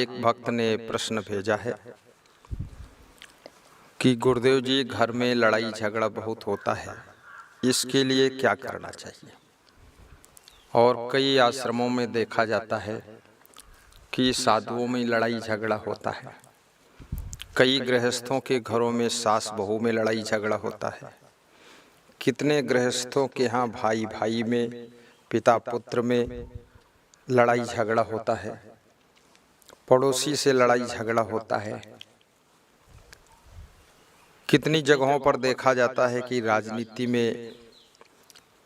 एक भक्त ने प्रश्न भेजा है कि गुरुदेव जी, घर में लड़ाई झगड़ा बहुत होता है, इसके लिए क्या करना चाहिए। और कई आश्रमों में देखा जाता है कि साधुओं में लड़ाई झगड़ा होता है, कई गृहस्थों के घरों में सास बहू में लड़ाई झगड़ा होता है, कितने गृहस्थों के यहाँ भाई भाई में, पिता पुत्र में लड़ाई झगड़ा होता है, पड़ोसी से लड़ाई झगड़ा होता है। कितनी जगहों पर देखा जाता है कि राजनीति में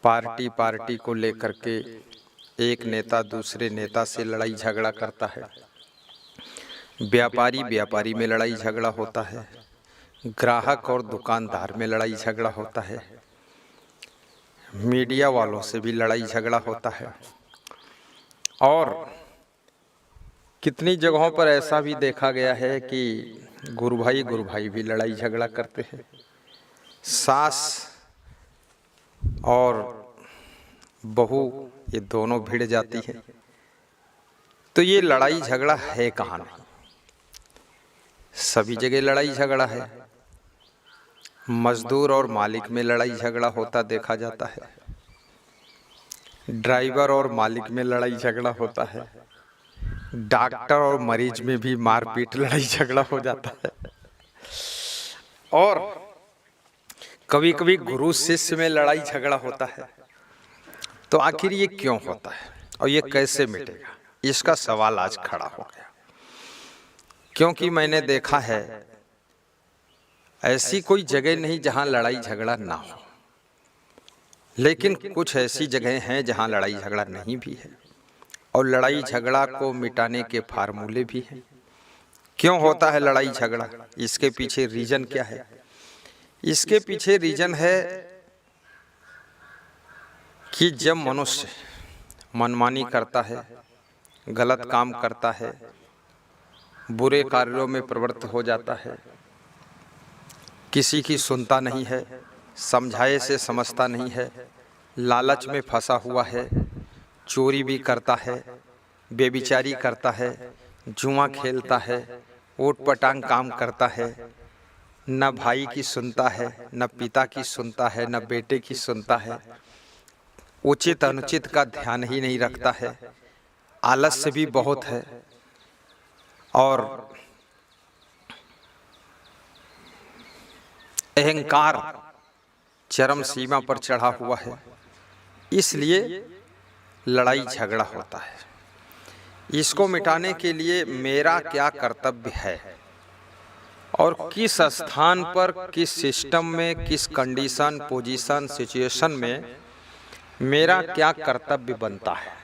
पार्टी को लेकर के एक नेता दूसरे नेता से लड़ाई झगड़ा करता है, व्यापारी में लड़ाई झगड़ा होता है, ग्राहक और दुकानदार में लड़ाई झगड़ा होता है, मीडिया वालों से भी लड़ाई झगड़ा होता है। और कितनी जगहों पर ऐसा भी देखा गया है कि गुरु भाई भी लड़ाई झगड़ा करते हैं, सास और बहू ये दोनों भिड़ जाती है। तो ये लड़ाई झगड़ा है कहाँ नहीं, सभी जगह लड़ाई झगड़ा है। मजदूर और मालिक में लड़ाई झगड़ा होता देखा जाता है, ड्राइवर और मालिक में लड़ाई झगड़ा होता है, डॉक्टर और मरीज में भी मारपीट लड़ाई झगड़ा हो जाता है, और कभी कभी गुरु शिष्य में लड़ाई झगड़ा होता है। तो आखिर ये क्यों होता है और ये कैसे मिटेगा, इसका सवाल आज खड़ा हो गया। क्योंकि मैंने देखा है ऐसी कोई जगह नहीं जहां लड़ाई झगड़ा ना हो, लेकिन कुछ ऐसी जगह हैं जहां लड़ाई झगड़ा नहीं भी है, और लड़ाई झगड़ा को मिटाने के फार्मूले भी हैं। क्यों होता है लड़ाई झगड़ा, इसके पीछे रीजन क्या है? इसके पीछे रीजन है कि जब मनुष्य मनमानी करता है, गलत काम करता है, बुरे कार्यों में प्रवृत्त हो जाता है, किसी की सुनता नहीं है, समझाए से समझता नहीं है, लालच में फंसा हुआ है, चोरी भी करता है, बेविचारी करता है, जुआ खेलता है, ऊट पटांग काम करता है, न भाई की सुनता है, न पिता की सुनता है, न बेटे की सुनता है, उचित अनुचित का ध्यान ही नहीं रखता है, आलस्य भी बहुत है, और अहंकार चरम सीमा पर चढ़ा हुआ है। इसलिए लड़ाई झगड़ा होता है। इसको मिटाने के लिए मेरा क्या कर्तव्य है और किस स्थान पर, किस सिस्टम में, किस कंडीशन, पोजीशन, सिचुएशन में मेरा क्या कर्तव्य बनता है।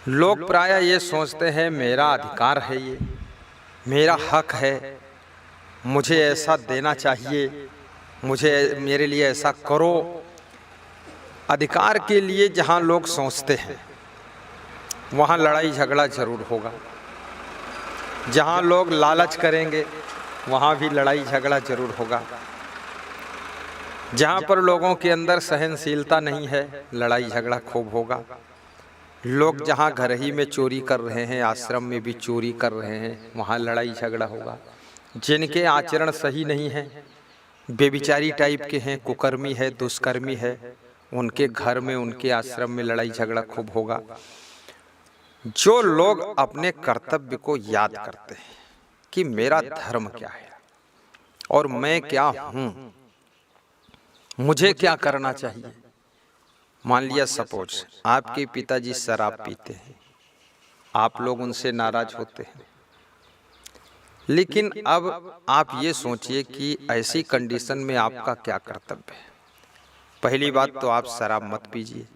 लोग प्रायः ये सोचते हैं मेरा अधिकार है, ये मेरा हक है, मुझे ऐसा देना चाहिए, मुझे मेरे लिए ऐसा करो। अधिकार के लिए जहाँ लोग सोचते हैं वहाँ लड़ाई झगड़ा जरूर होगा। जहाँ लोग लालच करेंगे वहाँ भी लड़ाई झगड़ा जरूर होगा। जहाँ पर लोगों के अंदर सहनशीलता नहीं है, लड़ाई झगड़ा खूब होगा। लोग जहाँ घर ही में चोरी कर रहे हैं, आश्रम में भी चोरी कर रहे हैं, वहाँ लड़ाई झगड़ा होगा। जिनके आचरण सही नहीं है, बेविचारी टाइप के हैं, कुकर्मी है, दुष्कर्मी है, उनके घर में, उनके आश्रम में लड़ाई झगड़ा खूब होगा। जो लोग अपने कर्तव्य को याद करते हैं कि मेरा धर्म क्या है और मैं क्या हूँ, मुझे क्या करना चाहिए। मान लिया सपोज आपके पिताजी शराब पीते हैं, आप लोग उनसे नाराज होते हैं, लेकिन अब आप ये सोचिए कि ऐसी कंडीशन में आपका क्या कर्तव्य है। पहली बात तो आप शराब मत पीजिए।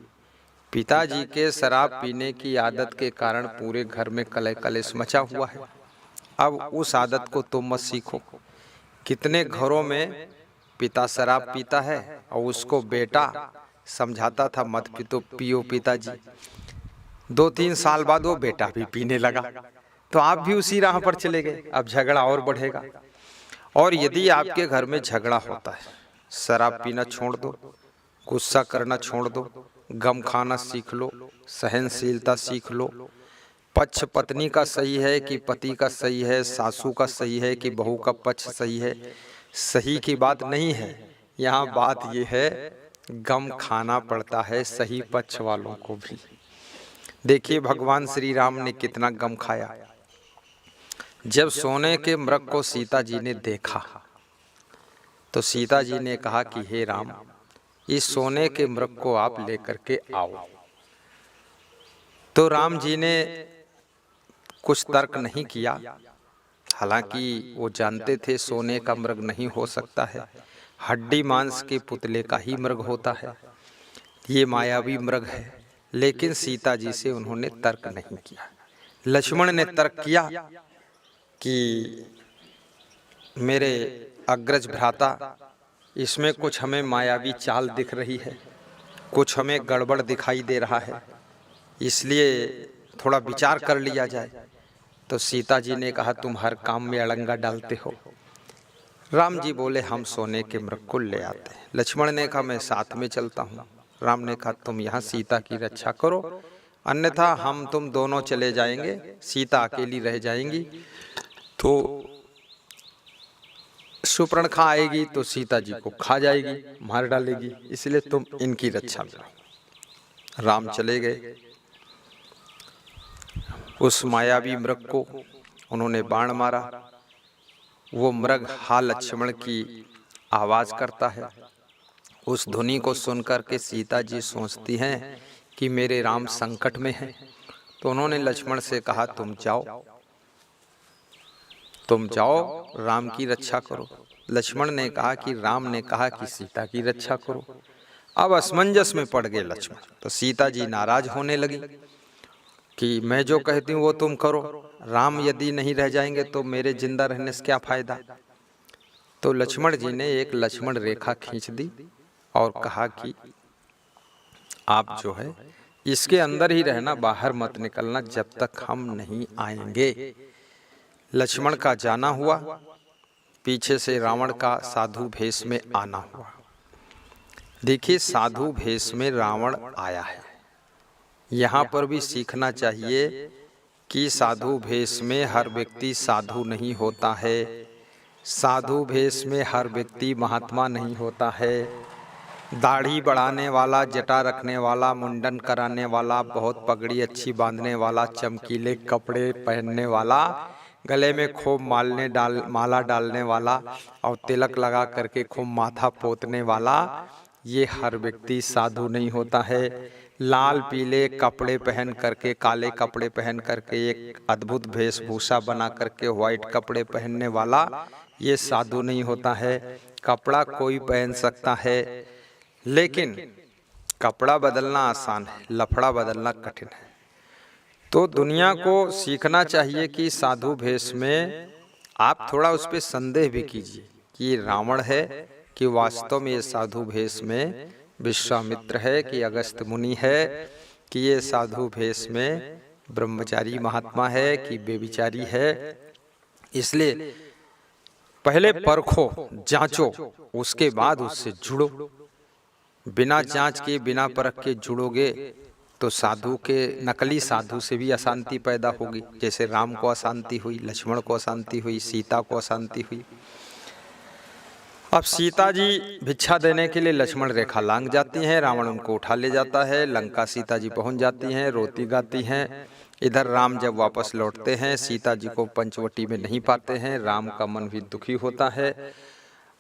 पिताजी के शराब पीने की आदत के कारण पूरे घर में कलह कलेश मचा हुआ है। अब उस आदत को तुम मत सीखो। कितने घरों में पिता शराब पीता है और उसको बेटा समझाता था मत पियो पिताजी, 2-3 साल बाद वो बेटा भी पीने लगा, तो आप भी उसी राह पर चले गए। अब झगड़ा और बढ़ेगा। और यदि आपके घर में झगड़ा होता है, शराब पीना छोड़ दो, गुस्सा करना छोड़ दो, गम खाना सीख लो, सहनशीलता सीख लो, पक्ष पत्नी का सही है कि पति का सही है, सासू का सही है कि बहू का पक्ष सही है, सही की बात नहीं है। यहाँ बात ये है, गम खाना पड़ता है सही पक्ष वालों को भी। देखिए भगवान श्री राम ने कितना गम खाया। जब सोने के मृग को सीता जी ने देखा तो सीता जी ने कहा कि हे राम, इस सोने के मृग को आप लेकर के आओ। तो राम जी ने कुछ तर्क नहीं किया, हालांकि वो जानते थे सोने का मृग नहीं हो सकता है, हड्डी मांस के पुतले का ही मृग होता है, ये मायावी मृग है। लेकिन सीता जी से उन्होंने तर्क नहीं किया। लक्ष्मण ने तर्क किया कि मेरे अग्रज भ्राता, इसमें कुछ हमें मायावी चाल दिख रही है, कुछ हमें गड़बड़ दिखाई दे रहा है, इसलिए थोड़ा विचार कर लिया जाए। तो सीता जी ने कहा तुम हर काम में अड़ंगा डालते हो। राम जी बोले हम सोने के मृग को ले आते हैं। लक्ष्मण ने कहा मैं साथ में चलता हूँ। राम ने कहा तुम यहाँ सीता की रक्षा करो, अन्यथा हम तुम दोनों चले जाएंगे, सीता अकेली रह जाएंगी तो सुपर्णखा आएगी तो सीता जी को खा जाएगी, मार डालेगी, इसलिए तुम इनकी रक्षा करो। राम चले गए। उस मायावी मृग को उन्होंने बाण मारा। वो मृग हा लक्ष्मण की आवाज करता है। उस ध्वनि को सुनकर के सीता जी सोचती हैं कि मेरे राम संकट में हैं। तो उन्होंने लक्ष्मण से कहा तुम जाओ राम की रक्षा करो। लक्ष्मण ने कहा कि राम ने कहा कि सीता की रक्षा करो। अब असमंजस में पड़ गए लक्ष्मण। तो सीता जी नाराज होने लगी कि मैं जो कहती हूँ वो तुम करो, राम यदि नहीं रह जाएंगे तो मेरे जिंदा रहने से क्या फायदा। तो लक्ष्मण जी ने एक लक्ष्मण रेखा खींच दी और कहा कि आप जो है इसके अंदर ही रहना, बाहर मत निकलना जब तक हम नहीं आएंगे। लक्ष्मण का जाना हुआ, पीछे से रावण का साधु भेष में आना हुआ। देखिए साधु भेष में रावण आया है। यहाँ पर भी सीखना चाहिए कि साधु भेष में हर व्यक्ति साधु नहीं होता है, साधु भेष में हर व्यक्ति महात्मा नहीं होता है। दाढ़ी बढ़ाने वाला, जटा रखने वाला, मुंडन कराने वाला, बहुत पगड़ी अच्छी बांधने वाला, चमकीले कपड़े पहनने वाला, गले में खूब माला डालने वाला और तिलक लगा करके खूब माथा पोतने वाला, ये हर व्यक्ति साधु नहीं होता है। लाल पीले कपड़े पहन करके, काले कपड़े पहन करके, एक अद्भुत वेशभूषा बना करके व्हाइट कपड़े पहनने वाला, ये साधु नहीं होता है। कपड़ा कोई पहन सकता है, लेकिन कपड़ा बदलना आसान है, लफड़ा बदलना कठिन है। तो दुनिया को सीखना चाहिए कि साधु भेष में आप थोड़ा उस पर संदेह भी कीजिए कि रावण है कि वास्तव में ये साधु भेष में विश्वामित्र है कि अगस्त मुनि है, कि ये साधु भेष में ब्रह्मचारी महात्मा है कि बेविचारी है। इसलिए पहले परखो, जांचो, उसके बाद उससे जुड़ो। बिना जांच के, बिना परख के जुड़ोगे तो साधु के, नकली साधु से भी अशांति पैदा होगी। जैसे राम को अशांति हुई, लक्ष्मण को अशांति हुई, सीता को अशांति हुई। अब सीता जी भिक्षा देने के लिए लक्ष्मण रेखा लांघ जाती हैं, रावण उनको उठा ले जाता है, लंका सीता जी पहुंच जाती हैं, रोती गाती हैं। इधर राम जब वापस लौटते हैं, सीता जी को पंचवटी में नहीं पाते हैं, राम का मन भी दुखी होता है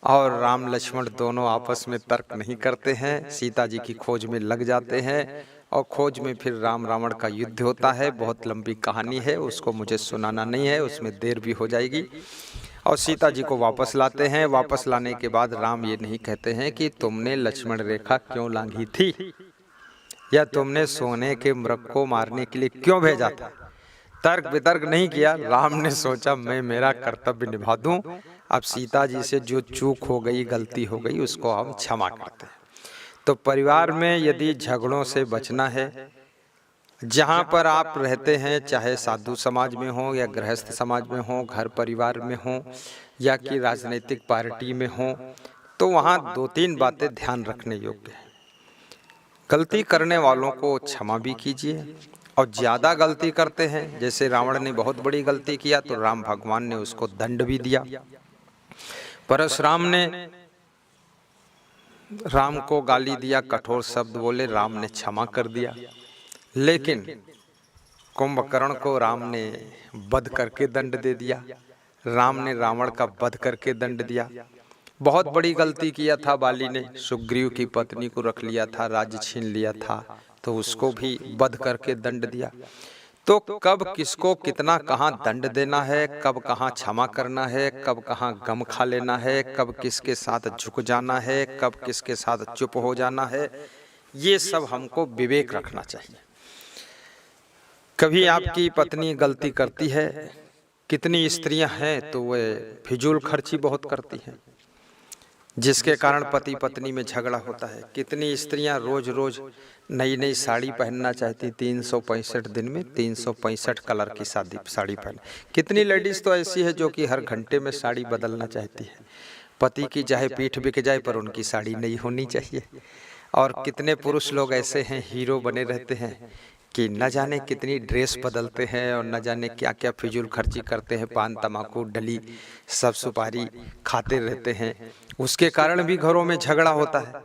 और राम लक्ष्मण दोनों आपस में तर्क नहीं करते हैं, सीता जी की खोज में लग जाते हैं और खोज में फिर राम रावण का युद्ध होता है। बहुत लंबी कहानी है, उसको मुझे सुनाना नहीं है, उसमें देर भी हो जाएगी। और सीता जी को वापस लाते हैं। वापस लाने के बाद राम ये नहीं कहते हैं कि तुमने लक्ष्मण रेखा क्यों लांघी थी या तुमने सोने के मृग को मारने के लिए क्यों भेजा था। तर्क वितर्क नहीं किया। राम ने सोचा मैं मेरा कर्तव्य निभा दूं, अब सीता जी से जो चूक हो गई, गलती हो गई, उसको हम क्षमा करते हैं। तो परिवार में यदि झगड़ों से बचना है, जहाँ पर आप रहते हैं, चाहे साधु समाज में हो या गृहस्थ समाज में हो, घर परिवार में हो या कि राजनीतिक पार्टी में हो, तो वहाँ 2-3 बातें ध्यान रखने योग्य है। गलती करने वालों को क्षमा भी कीजिए और ज़्यादा गलती करते हैं, जैसे रावण ने बहुत बड़ी गलती किया तो राम भगवान ने उसको दंड भी दिया। परशुराम ने राम को गाली दिया, कठोर शब्द बोले, राम ने क्षमा कर दिया। लेकिन कुंभकर्ण को राम ने वध करके दंड दे दिया। राम ने रावण का वध करके दंड दिया। बहुत बड़ी गलती किया था बाली ने, सुग्रीव की पत्नी को रख लिया था, राज्य छीन लिया था, तो उसको भी वध करके दंड दिया। तो कब किसको कितना कहाँ दंड देना है, कब कहाँ क्षमा करना है, कब कहाँ गम खा लेना है, कब किसके साथ झुक जाना है, कब किसके साथ चुप हो जाना है, ये सब हमको विवेक रखना चाहिए। कभी आपकी पत्नी गलती करती है, कितनी स्त्रियां हैं तो वे फिजूल खर्ची बहुत करती हैं, जिसके कारण पति पत्नी में झगड़ा होता है। कितनी स्त्रियां रोज रोज नई नई साड़ी पहनना चाहती, 365 दिन में 365 कलर की साड़ी पहन। कितनी लेडीज तो ऐसी है जो कि हर घंटे में साड़ी बदलना चाहती है। पति की चाहे पीठ बिक जाए पर उनकी साड़ी नहीं होनी चाहिए। और कितने पुरुष लोग ऐसे हैं, हीरो बने रहते हैं कि न जाने कितनी ड्रेस बदलते हैं और न जाने क्या क्या फिजूल खर्ची करते हैं, पान तम्बाकू डली सब सुपारी खाते रहते हैं। उसके कारण भी घरों में झगड़ा होता है।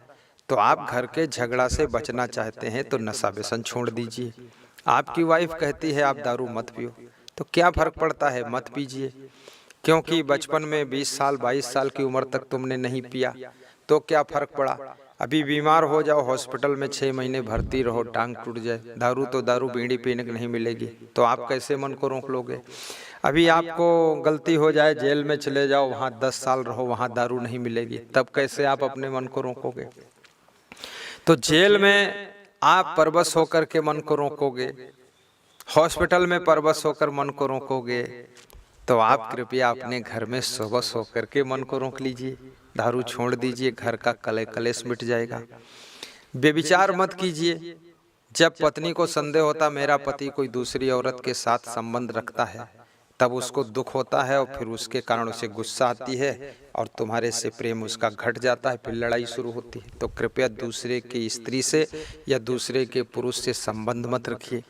तो आप घर के झगड़ा से बचना चाहते हैं तो नशा व्यसन छोड़ दीजिए। आपकी वाइफ कहती है आप दारू मत पियो, तो क्या फर्क पड़ता है, मत पीजिए। क्योंकि बचपन में 20 साल 22 साल की उम्र तक तुमने नहीं पिया तो क्या फर्क पड़ा। अभी बीमार हो जाओ, हॉस्पिटल में 6 महीने भर्ती रहो, टांग टूट जाए, दारू तो दारू बीड़ी पीने को नहीं मिलेगी, तो आप कैसे मन को रोक लोगे। अभी आपको गलती हो जाए, जेल में चले जाओ, वहाँ 10 साल रहो, वहाँ दारू नहीं मिलेगी, तब कैसे आप अपने मन को रोकोगे। तो जेल में आप परवश होकर के मन को रोकोगे, हॉस्पिटल में परवश होकर मन को रोकोगे, तो आप कृपया अपने घर में सोबस होकर के मन को रोक लीजिए, दारू छोड़ दीजिए, घर का कलेश मिट जाएगा। व्यभिचार मत कीजिए। जब पत्नी को संदेह होता मेरा पति कोई दूसरी औरत के साथ संबंध रखता है, तब उसको दुख होता है और फिर उसके कारण उसे गुस्सा आती है और तुम्हारे से प्रेम उसका घट जाता है, फिर लड़ाई शुरू होती है। तो कृपया दूसरे की स्त्री से या दूसरे के पुरुष से संबंध मत रखिए।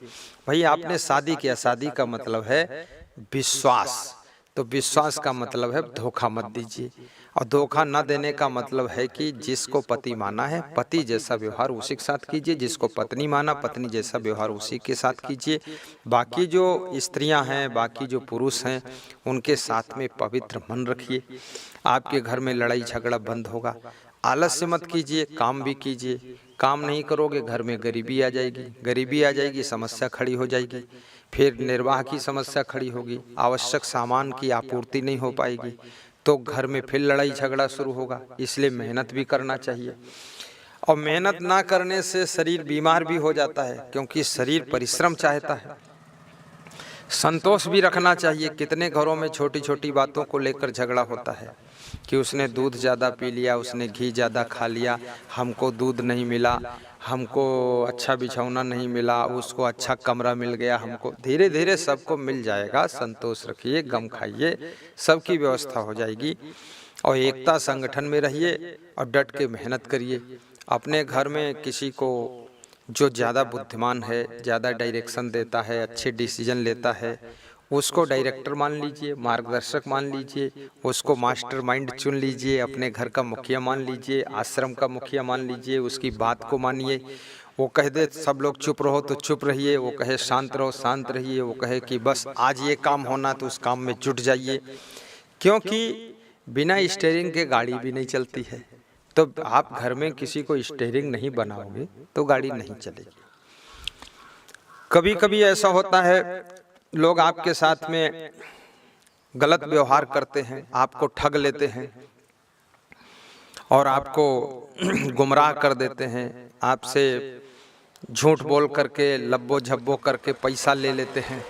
भाई आपने शादी किया, शादी का मतलब है विश्वास, तो विश्वास का मतलब है धोखा मत दीजिए। और धोखा न देने का मतलब है कि जिसको पति माना है पति जैसा व्यवहार उसी के साथ कीजिए, जिसको पत्नी माना पत्नी जैसा व्यवहार उसी के साथ कीजिए। बाकी जो स्त्रियां हैं, बाकी जो पुरुष हैं, उनके साथ में पवित्र मन रखिए। आपके घर में लड़ाई झगड़ा बंद होगा। आलस्य मत कीजिए, काम भी कीजिए। काम नहीं करोगे घर में गरीबी आ जाएगी, गरीबी आ जाएगी समस्या खड़ी हो जाएगी, फिर निर्वाह की समस्या खड़ी होगी, आवश्यक सामान की आपूर्ति नहीं हो पाएगी, तो घर में फिर लड़ाई झगड़ा शुरू होगा। इसलिए मेहनत भी करना चाहिए। और मेहनत ना करने से शरीर बीमार भी हो जाता है, क्योंकि शरीर परिश्रम चाहता है। संतोष भी रखना चाहिए। कितने घरों में छोटी छोटी बातों को लेकर झगड़ा होता है कि उसने दूध ज़्यादा पी लिया, उसने घी ज़्यादा खा लिया, हमको दूध नहीं मिला, हमको अच्छा बिछौना नहीं मिला, उसको अच्छा कमरा मिल गया, हमको। धीरे धीरे सबको मिल जाएगा। संतोष रखिए, गम खाइए, सबकी व्यवस्था हो जाएगी। और एकता संगठन में रहिए और डट के मेहनत करिए। अपने घर में किसी को जो ज़्यादा बुद्धिमान है, ज़्यादा डायरेक्शन देता है, अच्छे डिसीजन लेता है, उसको डायरेक्टर मान लीजिए, मार्गदर्शक मान लीजिए, उसको मास्टर माइंड चुन लीजिए, अपने घर का मुखिया मान लीजिए, आश्रम का मुखिया मान लीजिए, उसकी बात को मानिए। वो कह दे सब लोग चुप रहो तो चुप रहिए, वो कहे शांत रहो शांत रहिए, वो कहे कि बस आज ये काम होना तो उस काम में जुट जाइए। क्योंकि बिना स्टीयरिंग के गाड़ी भी नहीं चलती है। तो आप घर में किसी को स्टीयरिंग नहीं बनाओगे तो गाड़ी नहीं चलेगी। कभी कभी ऐसा होता है लोग आपके साथ में गलत व्यवहार करते हैं, आपको ठग लेते हैं और आपको गुमराह कर देते हैं, आपसे झूठ बोल करके लब्बो झब्बो करके पैसा ले लेते हैं।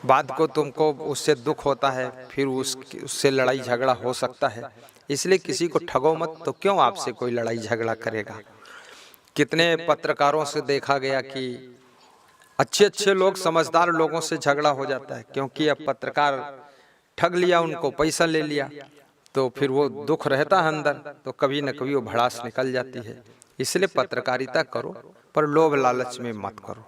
बाद को तुमको उससे दुख होता है, फिर उससे लड़ाई झगड़ा हो सकता है। इसलिए किसी को ठगो मत, तो क्यों आपसे कोई लड़ाई झगड़ा करेगा। कितने पत्रकारों से देखा गया कि अच्छे अच्छे लोग, समझदार लोगों से झगड़ा हो जाता है, क्योंकि अब पत्रकार ठग लिया, उनको पैसा ले लिया, तो फिर वो दुख रहता है अंदर, तो कभी न कभी वो भड़ास निकल जाती है। इसलिए पत्रकारिता करो पर लोभ लालच में मत करो।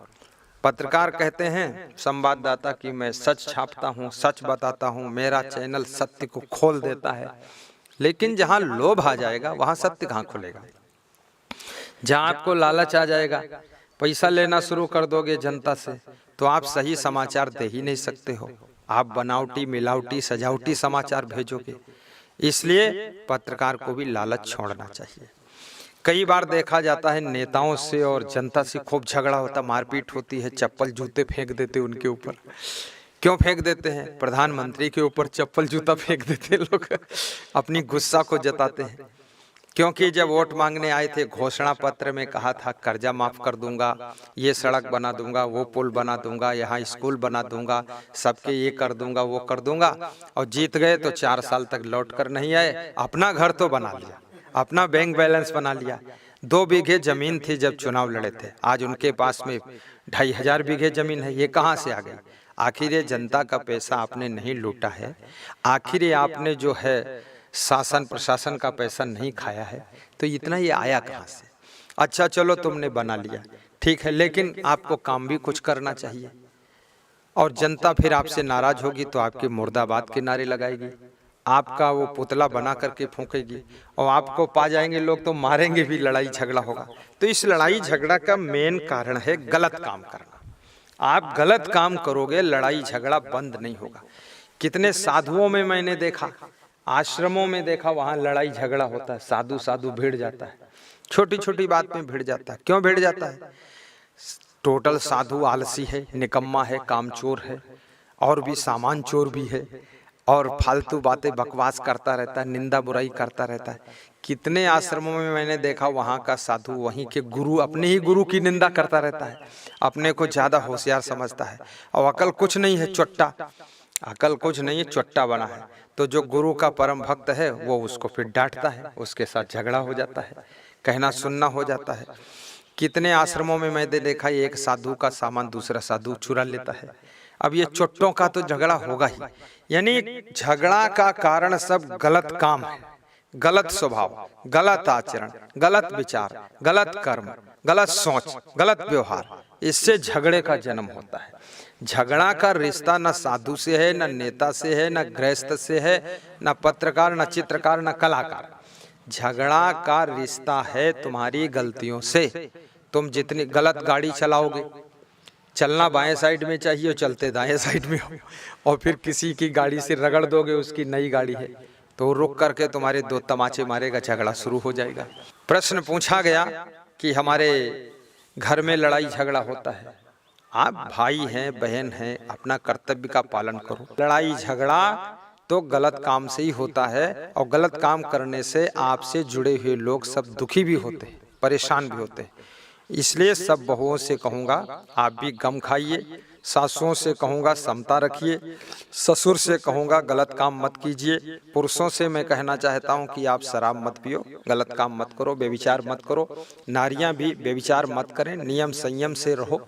पत्रकार कहते हैं संवाददाता कि मैं सच छापता हूँ, सच बताता हूँ, मेरा चैनल सत्य को खोल देता है। लेकिन जहाँ लोभ आ जाएगा वहाँ सत्य कहाँ खुलेगा। जहाँ आपको लालच आ जाएगा, पैसा लेना शुरू कर दोगे जनता से, तो आप सही समाचार दे ही नहीं सकते हो। आप बनावटी, मिलावटी, सजावटी समाचार भेजोगे। इसलिए पत्रकार को भी लालच छोड़ना चाहिए। कई बार देखा जाता है नेताओं से और जनता से खूब झगड़ा होता, मारपीट होती है, चप्पल जूते फेंक देते उनके ऊपर। क्यों फेंक देते हैं? प्रधानमंत्री के ऊपर चप्पल जूता फेंक देते हैं लोग, अपनी गुस्सा को जताते हैं। क्योंकि जब वोट मांगने आए थे, घोषणा पत्र में कहा था कर्जा माफ कर दूंगा, ये सड़क बना दूंगा, वो पुल बना दूंगा, यहाँ स्कूल बना दूंगा, सबके ये कर दूंगा, वो कर दूंगा, और जीत गए तो 4 साल तक लौट कर नहीं आए। अपना घर तो बना लिया, अपना बैंक बैलेंस बना लिया। 2 बीघे जमीन थी जब चुनाव लड़े थे, आज उनके पास में 2500 बीघे जमीन है। ये कहाँ से आ गई? आखिर ये जनता का पैसा आपने नहीं लूटा है, आखिर ये आपने जो है शासन प्रशासन का पैसा नहीं खाया है, तो इतना ये आया कहाँ से? अच्छा चलो तुमने बना लिया, ठीक है, लेकिन आपको काम भी कुछ करना चाहिए। और जनता फिर आपसे नाराज होगी तो आपके मुर्दाबाद के नारे लगाएगी, आपका वो पुतला बना करके फूंकेगी, और आपको पा जाएंगे लोग तो मारेंगे भी, लड़ाई झगड़ा होगा। तो इस लड़ाई झगड़ा का मेन कारण है गलत काम करना। आप गलत काम करोगे, लड़ाई झगड़ा बंद नहीं होगा। कितने साधुओं में मैंने देखा, आश्रमों में देखा, वहां लड़ाई झगड़ा होता है, साधु साधु भिड़ जाता है, छोटी छोटी बात में भिड़ जाता है। क्यों भिड़ जाता है? टोटल साधु आलसी है, निकम्मा है, कामचोर है, और भी सामान चोर भी है, और फालतू बातें बकवास करता रहता है, निंदा बुराई करता रहता है। कितने आश्रमों में मैंने देखा, वहाँ का साधु वहीं के गुरु, अपने ही गुरु की निंदा करता रहता है, अपने को ज्यादा होशियार समझता है, और अकल कुछ नहीं है, चोट्टा, अकल कुछ नहीं है, चोट्टा बना है। तो जो गुरु का परम भक्त है वो उसको फिर डांटता है, उसके साथ झगड़ा हो जाता है, कहना सुनना हो जाता है। कितने आश्रमों में मैंने देखा, एक साधु का सामान दूसरा साधु चुरा लेता है। अब ये चोट्टों का तो झगड़ा होगा ही, यानी झगड़ा का कारण सब गलत काम है, गलत स्वभाव, गलत आचरण, गलत विचार, गलत कर्म, गलत सोच, गलत व्यवहार, इससे झगड़े का जन्म होता है। झगड़ा का रिश्ता न साधु से है, न नेता से है, न गृहस्थ से है, न पत्रकार, न चित्रकार, न कलाकार। झगड़ा का रिश्ता है तुम्हारी गलतियों से। तुम जितनी गलत गाड़ी चलाओगे, चलना बाएं साइड में चाहिए, चलते दाएं साइड में हो, और फिर किसी की गाड़ी से रगड़ दोगे, उसकी नई गाड़ी है, तो रुक करके तुम्हारे 2 तमाचे मारेगा, झगड़ा शुरू हो जाएगा। प्रश्न पूछा गया कि हमारे घर में लड़ाई झगड़ा होता है। आप भाई हैं, बहन हैं, अपना कर्तव्य का पालन करो। लड़ाई झगड़ा तो गलत काम से ही होता है, और गलत काम करने से आपसे जुड़े हुए लोग सब दुखी भी होते हैं, परेशान भी होते हैं। इसलिए सब बहुओं से कहूँगा आप भी गम खाइए, सासुओं से कहूँगा समता रखिए, ससुर से कहूँगा गलत काम मत कीजिए, पुरुषों से मैं कहना चाहता हूँ कि आप शराब मत पियो, गलत काम मत करो, व्यभिचार मत करो, नारियाँ भी व्यभिचार मत करें, नियम संयम से रहो।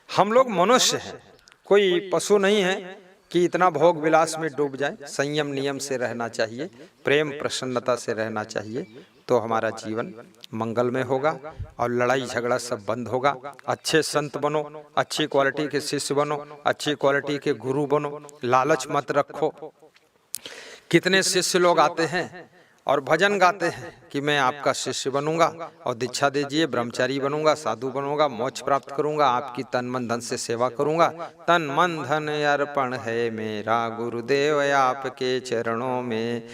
हम लोग मनुष्य हैं, कोई पशु नहीं है कि इतना भोग विलास में डूब जाए। संयम नियम से रहना चाहिए, प्रेम प्रसन्नता से रहना चाहिए, तो हमारा जीवन मंगलमय होगा और लड़ाई झगड़ा सब बंद होगा। अच्छे संत बनो, अच्छी क्वालिटी के शिष्य बनो, अच्छी क्वालिटी के गुरु बनो, लालच मत रखो। कितने शिष्य लोग आते हैं और भजन गाते हैं कि मैं आपका शिष्य बनूंगा और दीक्षा दीजिए, ब्रह्मचारी बनूंगा, साधु बनूंगा, मोक्ष प्राप्त करूंगा, आपकी तन मन धन से सेवा करूंगा, तन मन धन अर्पण है मेरा गुरुदेव आपके चरणों में,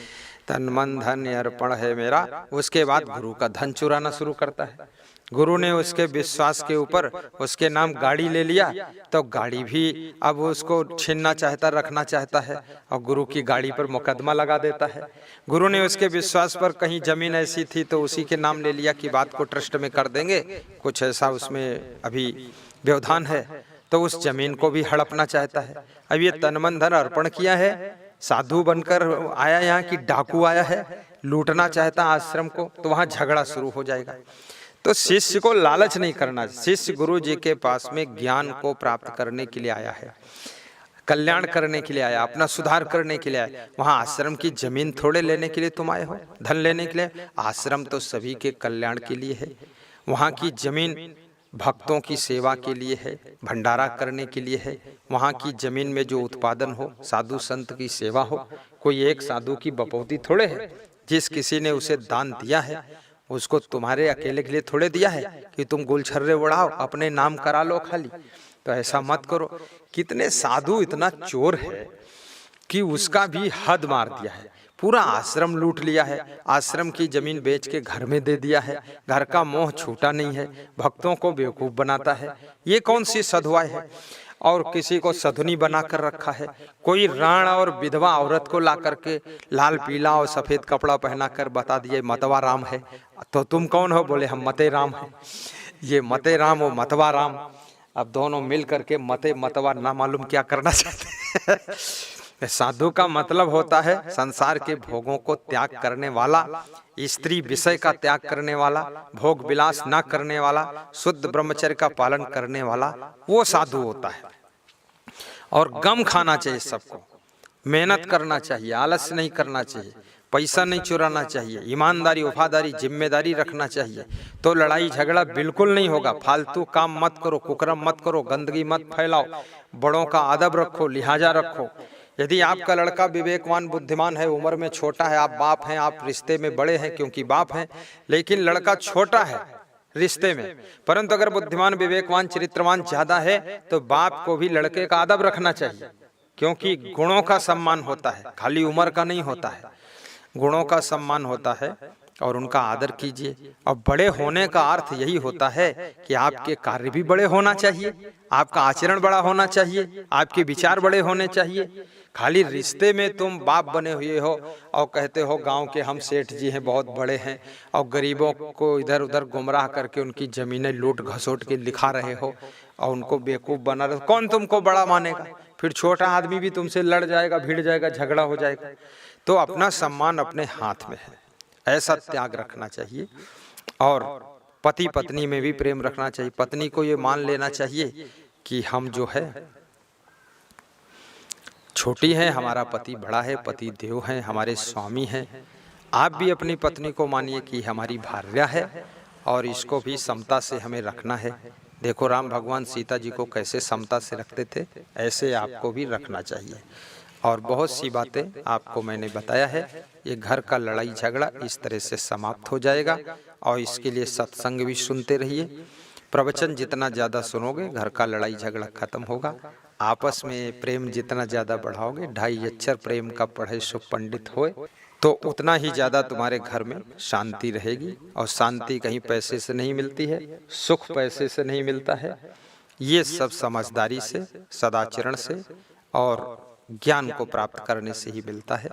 तन मन धन अर्पण है मेरा। उसके बाद गुरु का धन चुराना शुरू करता है। गुरु ने उसके विश्वास के ऊपर उसके नाम गाड़ी ले लिया, तो गाड़ी भी अब उसको छीनना चाहता, रखना चाहता है, और गुरु की गाड़ी पर मुकदमा लगा देता है। गुरु ने उसके विश्वास पर कहीं जमीन ऐसी थी तो उसी के नाम ले लिया कि बात को ट्रस्ट में कर देंगे, कुछ ऐसा उसमें अभी व्यवधान है, तो उस जमीन को भी हड़पना चाहता है। अब ये तन मन धन अर्पण किया है, साधु बनकर आया यहाँ की डाकू आया है, लूटना चाहता आश्रम को, तो वहां झगड़ा शुरू हो जाएगा। तो शिष्य को लालच नहीं करना। शिष्य गुरु जी के पास में ज्ञान को प्राप्त करने के लिए आया है, कल्याण करने के लिए आया, अपना सुधार करने के लिए आया। वहां आश्रम की जमीन थोड़े लेने के लिए तुम आए हो, धन लेने के लिए। आश्रम तो सभी के कल्याण के लिए है। वहां की जमीन भक्तों की सेवा के लिए है, भंडारा करने के लिए है। वहाँ की जमीन में जो उत्पादन हो, साधु संत की सेवा हो। कोई एक साधु की बपौती थोड़े है, जिस किसी ने उसे दान दिया है उसको तुम्हारे अकेले के लिए थोड़े दिया है कि तुम गुलछर्रे उड़ाओ, अपने नाम करा लो खाली। तो ऐसा मत करो। कितने साधु इतना चोर है कि उसका भी हद मार दिया है, पूरा आश्रम लूट लिया है, आश्रम की जमीन बेच के घर में दे दिया है, घर का मोह छूटा नहीं है, भक्तों को बेवकूफ बनाता है। ये कौन सी साधुआई है? और किसी को साधुनी बना कर रखा है। कोई राण और विधवा औरत को ला करके लाल पीला और सफेद कपड़ा पहना कर बता दिए मतवा राम है। तो तुम कौन हो? बोले हम मते राम है। ये मते राम और मतवा राम, अब दोनों मिल करके मते मतवा ना मालूम क्या करना चाहते हैं। साधु का मतलब होता है संसार के भोगों को त्याग करने वाला, स्त्री विषय का त्याग करने वाला, भोग विलास न करने वाला, शुद्ध ब्रह्मचर्य का पालन करने वाला, वो साधु होता है। और गम खाना चाहिए सबको, मेहनत करना चाहिए, आलस नहीं करना चाहिए, पैसा नहीं चुराना चाहिए, ईमानदारी वफादारी जिम्मेदारी रखना चाहिए। तो लड़ाई झगड़ा बिल्कुल नहीं होगा। फालतू काम मत करो, कुकर्म मत करो, गंदगी मत फैलाओ, बड़ों का अदब रखो, लिहाजा रखो। यदि आपका लड़का विवेकवान बुद्धिमान है, उम्र में छोटा है, आप बाप हैं, आप रिश्ते में बड़े हैं क्योंकि बाप हैं, लेकिन लड़का छोटा है रिश्ते में, परंतु अगर बुद्धिमान विवेकवान चरित्रवान ज्यादा है तो बाप को भी लड़के का अदब रखना चाहिए, क्योंकि गुणों का सम्मान होता है, खाली उम्र का नहीं होता है। गुणों का सम्मान होता है और उनका आदर कीजिए। और बड़े होने का अर्थ यही होता है कि आपके कार्य भी बड़े होना चाहिए, आपका आचरण बड़ा होना चाहिए, आपके विचार बड़े होने चाहिए। खाली रिश्ते में तुम बाप बने हुए हो और कहते हो गांव के हम सेठ जी हैं, बहुत बड़े हैं, और गरीबों को इधर उधर गुमराह करके उनकी जमीनें लूट घसोट के लिखा रहे हो और उनको बेवकूफ बना रहे हो, कौन तुमको बड़ा मानेगा? फिर छोटा आदमी भी तुमसे लड़ जाएगा, भिड़ जाएगा, झगड़ा हो जाएगा। तो अपना सम्मान अपने हाथ में है, ऐसा त्याग रखना चाहिए। और पति पत्नी में भी प्रेम रखना चाहिए। पत्नी को ये मान लेना चाहिए कि हम जो है छोटी है, हमारा पति बड़ा है, पति देव है, हमारे स्वामी हैं। आप भी अपनी पत्नी को मानिए कि हमारी भार्या है और इसको भी समता से हमें रखना है। देखो राम भगवान सीता जी को कैसे समता से रखते थे, ऐसे आपको भी रखना चाहिए। और बहुत सी बातें आपको मैंने बताया है। ये घर का लड़ाई झगड़ा इस तरह से समाप्त हो जाएगा। और इसके लिए सत्संग भी सुनते रहिए। प्रवचन जितना ज़्यादा सुनोगे घर का लड़ाई झगड़ा खत्म होगा। आपस में प्रेम जितना ज़्यादा बढ़ाओगे, 2.5 अक्षर प्रेम का पढ़े सो पंडित होए, तो उतना ही ज़्यादा तुम्हारे घर में शांति रहेगी। और शांति कहीं पैसे से नहीं मिलती है, सुख पैसे से नहीं मिलता है। ये सब समझदारी से, सदाचरण से और ज्ञान को प्राप्त करने से ही मिलता है।